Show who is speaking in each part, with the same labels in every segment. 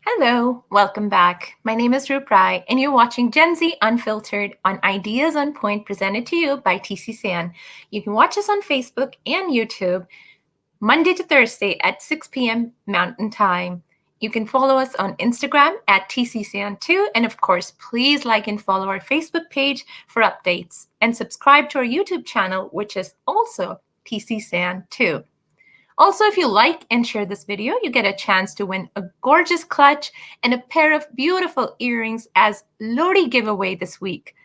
Speaker 1: Hello, welcome back. My name is Roop Rai, and you're watching Gen Z Unfiltered on Ideas on Point presented to you by TC San. You can watch us on Facebook and YouTube Monday to Thursday at 6 p.m. Mountain Time. You can follow us on Instagram at TCSan2. And of course, please like and follow our Facebook page for updates and subscribe to our YouTube channel, which is also TCSan2. Also, if you like and share this video, you get a chance to win a gorgeous clutch and a pair of beautiful earrings as Lohri giveaway this week.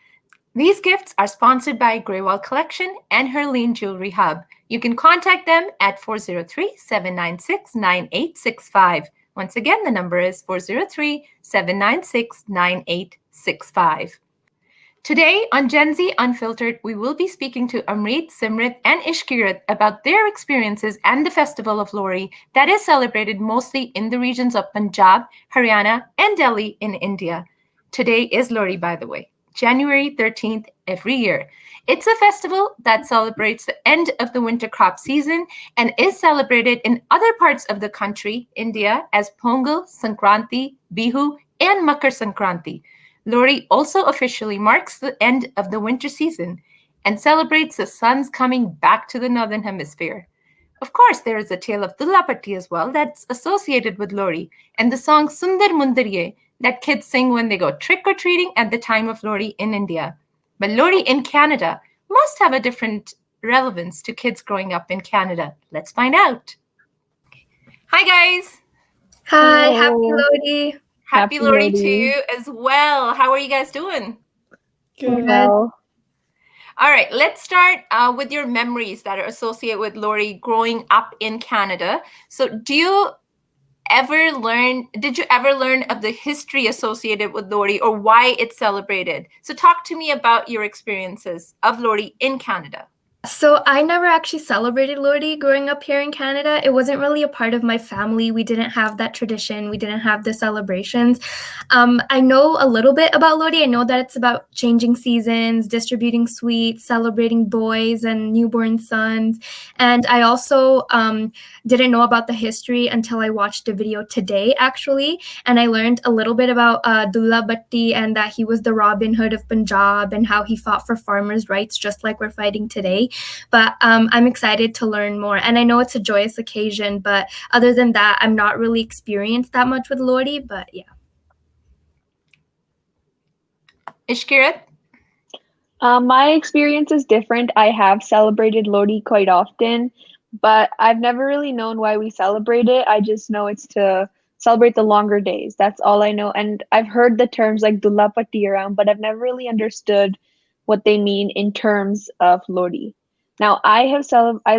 Speaker 1: These gifts are sponsored by Greywall Collection and Herline Jewelry Hub. You can contact them at 403-796-9865. Once again, the number is 403-796-9865. Today on Gen Z Unfiltered, we will be speaking to Amreet, Simrit, and Ishkirat about their experiences and the festival of Lohri that is celebrated mostly in the regions of Punjab, Haryana, and Delhi in India. Today is Lohri, by the way, January 13th every year. It's a festival that celebrates the end of the winter crop season and is celebrated in other parts of the country, India, as Pongal, Sankranti, Bihu, and Makar Sankranti. Lohri also officially marks the end of the winter season and celebrates the sun's coming back to the northern hemisphere. Of course, there is a tale of Dulapatti as well that's associated with Lohri, and the song Sundar Mundaria that kids sing when they go trick-or-treating at the time of Lohri in India. But Lohri in Canada must have a different relevance to kids growing up in Canada. Let's find out. Hi, guys.
Speaker 2: Hi,
Speaker 3: Hello.
Speaker 2: happy Lohri.
Speaker 1: Happy Lohri to you as well. How are you guys doing?
Speaker 3: Good.
Speaker 2: Well,
Speaker 1: All right, let's start with your memories that are associated with Lohri growing up in Canada. So did you ever learn of the history associated with Lohri or why it's celebrated? So talk to me about your experiences of Lohri in Canada.
Speaker 2: So I never actually celebrated Lohri growing up here in Canada. It wasn't really a part of my family. We didn't have that tradition. We didn't have the celebrations. I know a little bit about Lohri. I know that it's about changing seasons, distributing sweets, celebrating boys and newborn sons. And I also didn't know about the history until I watched a video today, actually. And I learned a little bit about Dullah Bhatti and that he was the Robin Hood of Punjab and how he fought for farmers' rights just like we're fighting today. But I'm excited to learn more. And I know it's a joyous occasion, but other than that, I'm not really experienced that much with Lohri, but yeah.
Speaker 1: Ishkirat?
Speaker 3: My experience is different. I have celebrated Lohri quite often, but I've never really known why we celebrate it. I just know it's to celebrate the longer days. That's all I know. And I've heard the terms like Dulapatti around, but I've never really understood what they mean in terms of Lohri. Now, I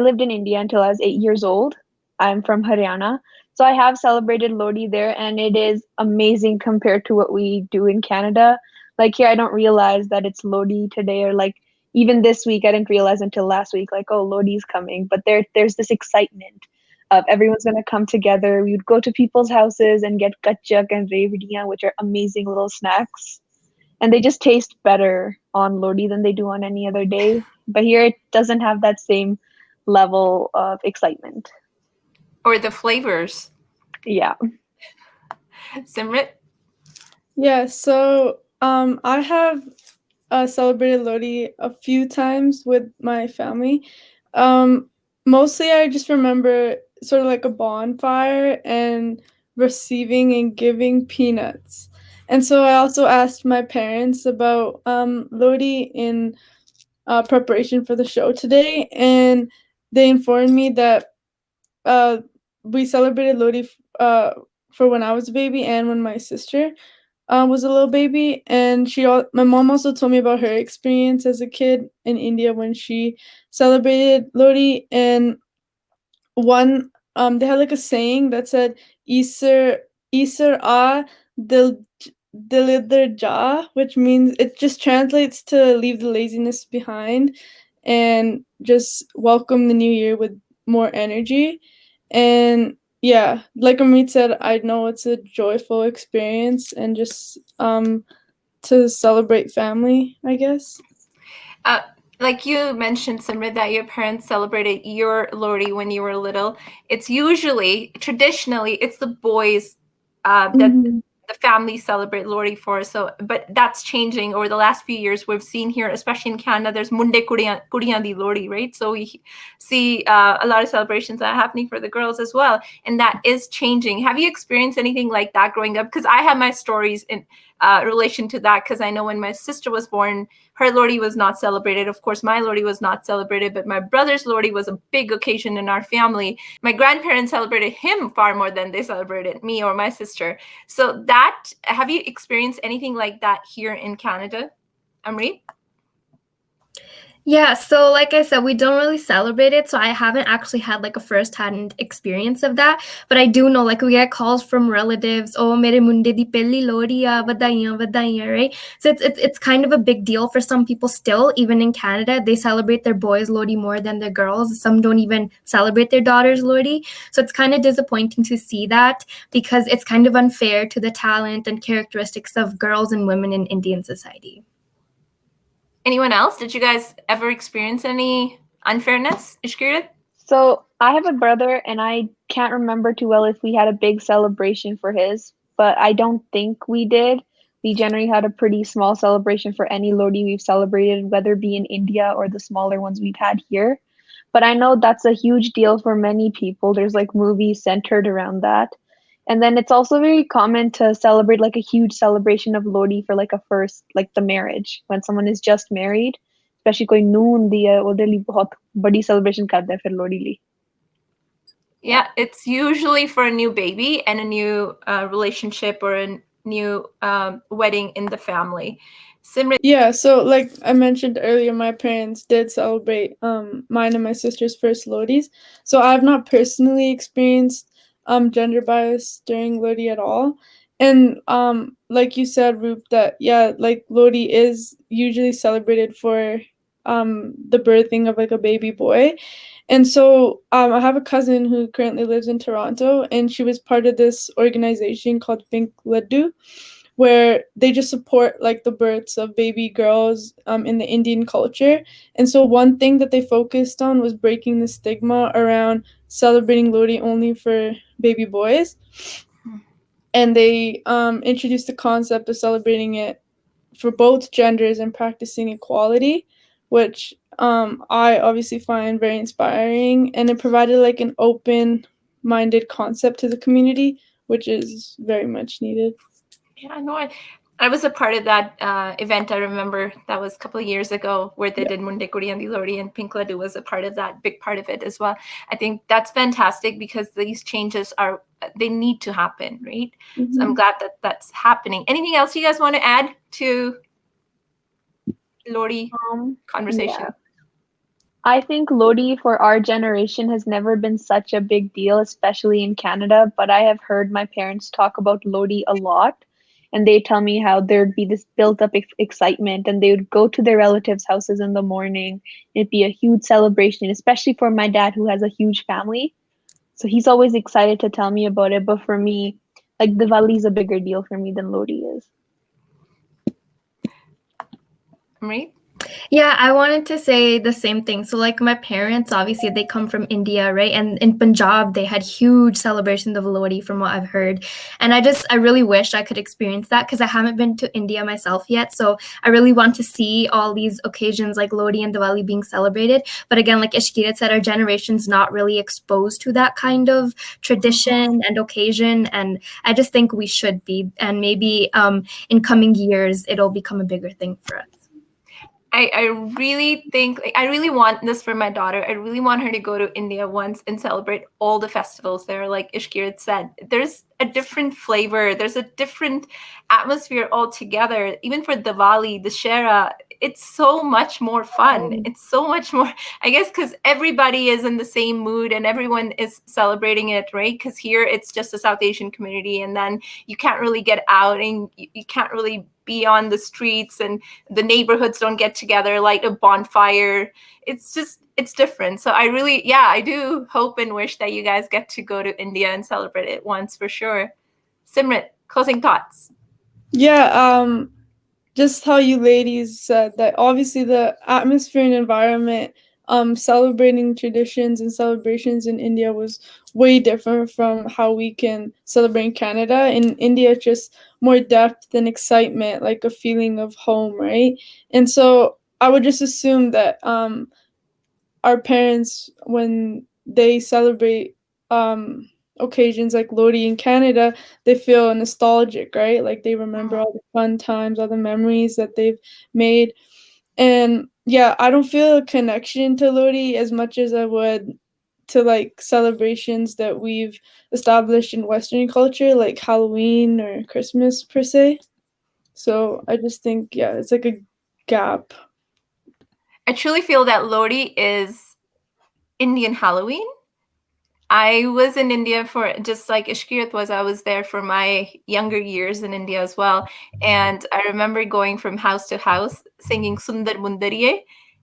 Speaker 3: lived in India until I was 8 years old. I'm from Haryana. So I have celebrated Lohri there, and it is amazing compared to what we do in Canada. Like here, I don't realize that it's Lohri today, or like even this week, I didn't realize until last week, like, oh, Lohri's coming. But there's this excitement of everyone's going to come together. We would go to people's houses and get gachak and rewri, which are amazing little snacks. And they just taste better on Lohri than they do on any other day. But here it doesn't have that same level of excitement.
Speaker 1: Or the flavors.
Speaker 3: Yeah.
Speaker 1: Simrit?
Speaker 4: Yeah, so I have celebrated Lohri a few times with my family. Mostly I just remember sort of like a bonfire and receiving and giving peanuts. And so I also asked my parents about Lohri in preparation for the show today, and they informed me that we celebrated Lohri for when I was a baby and when my sister was a little baby. And my mom also told me about her experience as a kid in India when she celebrated Lohri. And they had like a saying that said Isar a Dilidar ja, which means it just translates to leave the laziness behind and just welcome the new year with more energy. And yeah, like Amrit said, I know it's a joyful experience and just to celebrate family, I guess.
Speaker 1: Like you mentioned, Simrit, that your parents celebrated your Lohri when you were little. It's traditionally, it's the boys that
Speaker 4: Mhm.
Speaker 1: the families celebrate Lohri for. So, but that's changing over the last few years. We've seen here, especially in Canada, there's Munde Kudiyan di Lohri, right? So we see a lot of celebrations that are happening for the girls as well, and that is changing. Have you experienced anything like that growing up? Because I have my stories in relation to that, because I know when my sister was born, her Lohri was not celebrated. Of course, my Lohri was not celebrated, but my brother's Lohri was a big occasion in our family. My grandparents celebrated him far more than they celebrated me or my sister. So have you experienced anything like that here in Canada, Amreet?
Speaker 2: Yeah, so like I said, we don't really celebrate it, so I haven't actually had like a first-hand experience of that. But I do know, like, we get calls from relatives, "Oh, mere munde di pelli lodi a, vadaiyan, vadaiyan," right? So it's kind of a big deal for some people still, even in Canada. They celebrate their boys' Lodi more than their girls. Some don't even celebrate their daughters' Lodi. So it's kind of disappointing to see that, because it's kind of unfair to the talent and characteristics of girls and women in Indian society.
Speaker 1: Anyone else? Did you guys ever experience any unfairness, Ishkirat?
Speaker 3: So I have a brother, and I can't remember too well if we had a big celebration for his, but I don't think we did. We generally had a pretty small celebration for any Lodi we've celebrated, whether it be in India or the smaller ones we've had here. But I know that's a huge deal for many people. There's like movies centered around that. And then it's also very common to celebrate like a huge celebration of Lodi for like a first, like the marriage, when someone is just married. Especially कोई noon दी है ਉਹਦੇ ਲਈ बहुत बड़ी celebration करते हैं फिर लोहड़ी ਲਈ.
Speaker 1: Yeah, it's usually for a new baby and a new relationship or a new wedding in the family. Simrit?
Speaker 4: Yeah, so like I mentioned earlier, my parents did celebrate mine and my sister's first Lodis. So I've not personally experienced gender bias during Lodi at all. And like you said, Roop, that yeah, like Lodi is usually celebrated for the birthing of like a baby boy. And so I have a cousin who currently lives in Toronto, and she was part of this organization called Pink Laddu, where they just support like the births of baby girls in the Indian culture. And so one thing that they focused on was breaking the stigma around celebrating Lodi only for baby boys. And they introduced the concept of celebrating it for both genders and practicing equality, which I obviously find very inspiring. And it provided like an open-minded concept to the community, which is very much needed.
Speaker 1: Yeah, no, I was a part of that event. I remember that was a couple of years ago where they did Munde Kudiyan di Lohri, and Pink Laddu was a part of that, big part of it as well. I think that's fantastic because these changes they need to happen, right? Mm-hmm. So I'm glad that that's happening. Anything else you guys want to add to Lohri conversation?
Speaker 3: Yeah. I think Lodi for our generation has never been such a big deal, especially in Canada, but I have heard my parents talk about Lodi a lot, and they tell me how there'd be this built up excitement, and they would go to their relatives' houses in the morning. It'd be a huge celebration, especially for my dad who has a huge family. So he's always excited to tell me about it, but for me, like Diwali is a bigger deal for me than Lodi is.
Speaker 1: Amreet?
Speaker 2: Yeah, I wanted to say the same thing. So like my parents, obviously they come from India, right? And in Punjab, they had huge celebrations of Lodi from what I've heard. And I really wish I could experience that because I haven't been to India myself yet. So I really want to see all these occasions like Lodi and Diwali being celebrated. But again, like Ishkirat said, our generation's not really exposed to that kind of tradition and occasion. And I just think we should be. And maybe in coming years, it'll become a bigger thing for us.
Speaker 1: I really think, I really want this for my daughter. I really want her to go to India once and celebrate all the festivals there. Like Ishkirat said, there's a different flavor. There's a different atmosphere altogether. Even for Diwali, Dussehra, it's so much more fun. It's so much more, I guess, because everybody is in the same mood and everyone is celebrating it, right? Because here it's just a South Asian community, and then you can't really get out and you can't really be on the streets, and the neighborhoods don't get together, light a bonfire. It's different. So I do hope and wish that you guys get to go to India and celebrate it once for sure. Simrit, closing thoughts.
Speaker 4: Just how you ladies said that obviously the atmosphere and environment celebrating traditions and celebrations in India was way different from how we can celebrate in Canada. In India, it's just more depth and excitement, like a feeling of home, right? And so I would just assume that our parents, when they celebrate occasions like Lodi in Canada, they feel nostalgic, right? Like they remember all the fun times, all the memories that they've made. And yeah, I don't feel a connection to Lodi as much as I would to like celebrations that we've established in Western culture, like Halloween or Christmas per se. So I just think, yeah, it's like a gap.
Speaker 1: I truly feel that Lodi is Indian Halloween. I was in India for, just like Ishkirat was, I was there for my younger years in India as well. And I remember going from house to house singing Sundar Mundaria.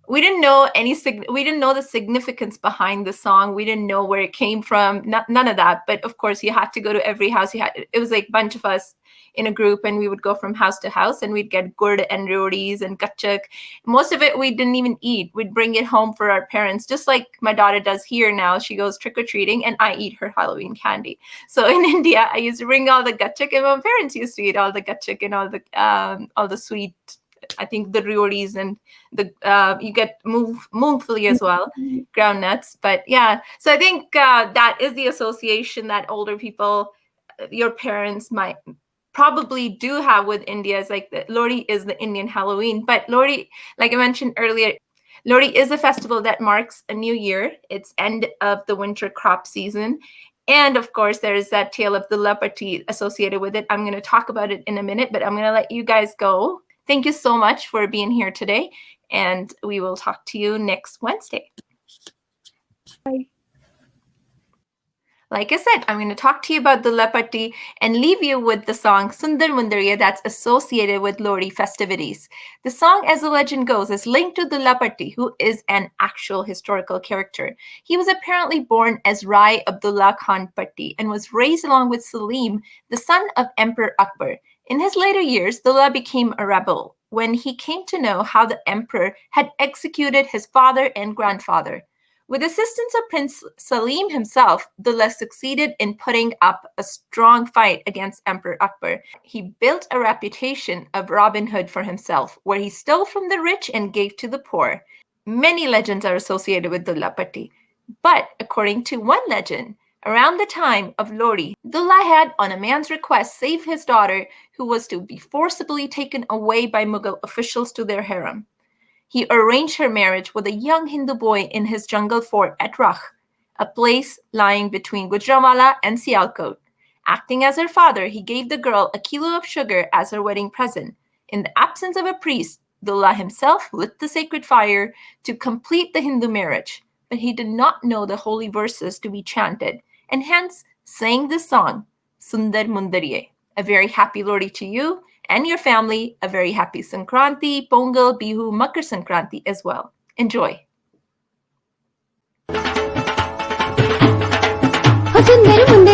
Speaker 1: We didn't know we didn't know the significance behind the song. We didn't know where it came from, none of that. But of course, you had to go to every house. It was like a bunch of us in a group, and we would go from house to house, and we'd get gurd and rewris and gachak. Most of it we didn't even eat. We'd bring it home for our parents, just like my daughter does here now. She goes trick-or-treating, and I eat her Halloween candy. So in India, I used to bring all the gachak, and my parents used to eat all the gachak and all the sweet, I think the rewris, and the you get moongfali as well, ground nuts. But yeah, so I think that is the association that older people, your parents might probably do have with India, is like the Lohri is the Indian Halloween. But Lohri, like I mentioned earlier, Lohri is a festival that marks a new year. It's end of the winter crop season. And of course, there's that tale of the leopard associated with it. I'm going to talk about it in a minute, but I'm going to let you guys go. Thank you so much for being here today, and we will talk to you next Wednesday.
Speaker 3: Bye.
Speaker 1: Like I said, I'm going to talk to you about the Lepatti and leave you with the song Sundar Mundaria that's associated with Lohri festivities. The song, as the legend goes, is linked to the Lepatti, who is an actual historical character. He was apparently born as Rai Abdullah Khan Patti and was raised along with Salim, the son of Emperor Akbar. In his later years, Dullah became a rebel when he came to know how the emperor had executed his father and grandfather. With assistance of Prince Salim himself, Dullah succeeded in putting up a strong fight against Emperor Akbar. He built a reputation of Robin Hood for himself, where he stole from the rich and gave to the poor. Many legends are associated with Dullah Patti, but according to one legend, around the time of Lohri, Dullah had, on a man's request, saved his daughter, who was to be forcibly taken away by Mughal officials to their harem. He arranged her marriage with a young Hindu boy in his jungle fort at Rakh, a place lying between Gujranwala and Sialkot. Acting as her father, he gave the girl a kilo of sugar as her wedding present. In the absence of a priest, Dullah himself lit the sacred fire to complete the Hindu marriage, but he did not know the holy verses to be chanted, and hence sang this song, Sundar Mundaria. A very happy Lohri to you and your family. A very happy Sankranti, Pongal, Bihu, Makar Sankranti as well. Enjoy.
Speaker 5: Sundar Mundaria.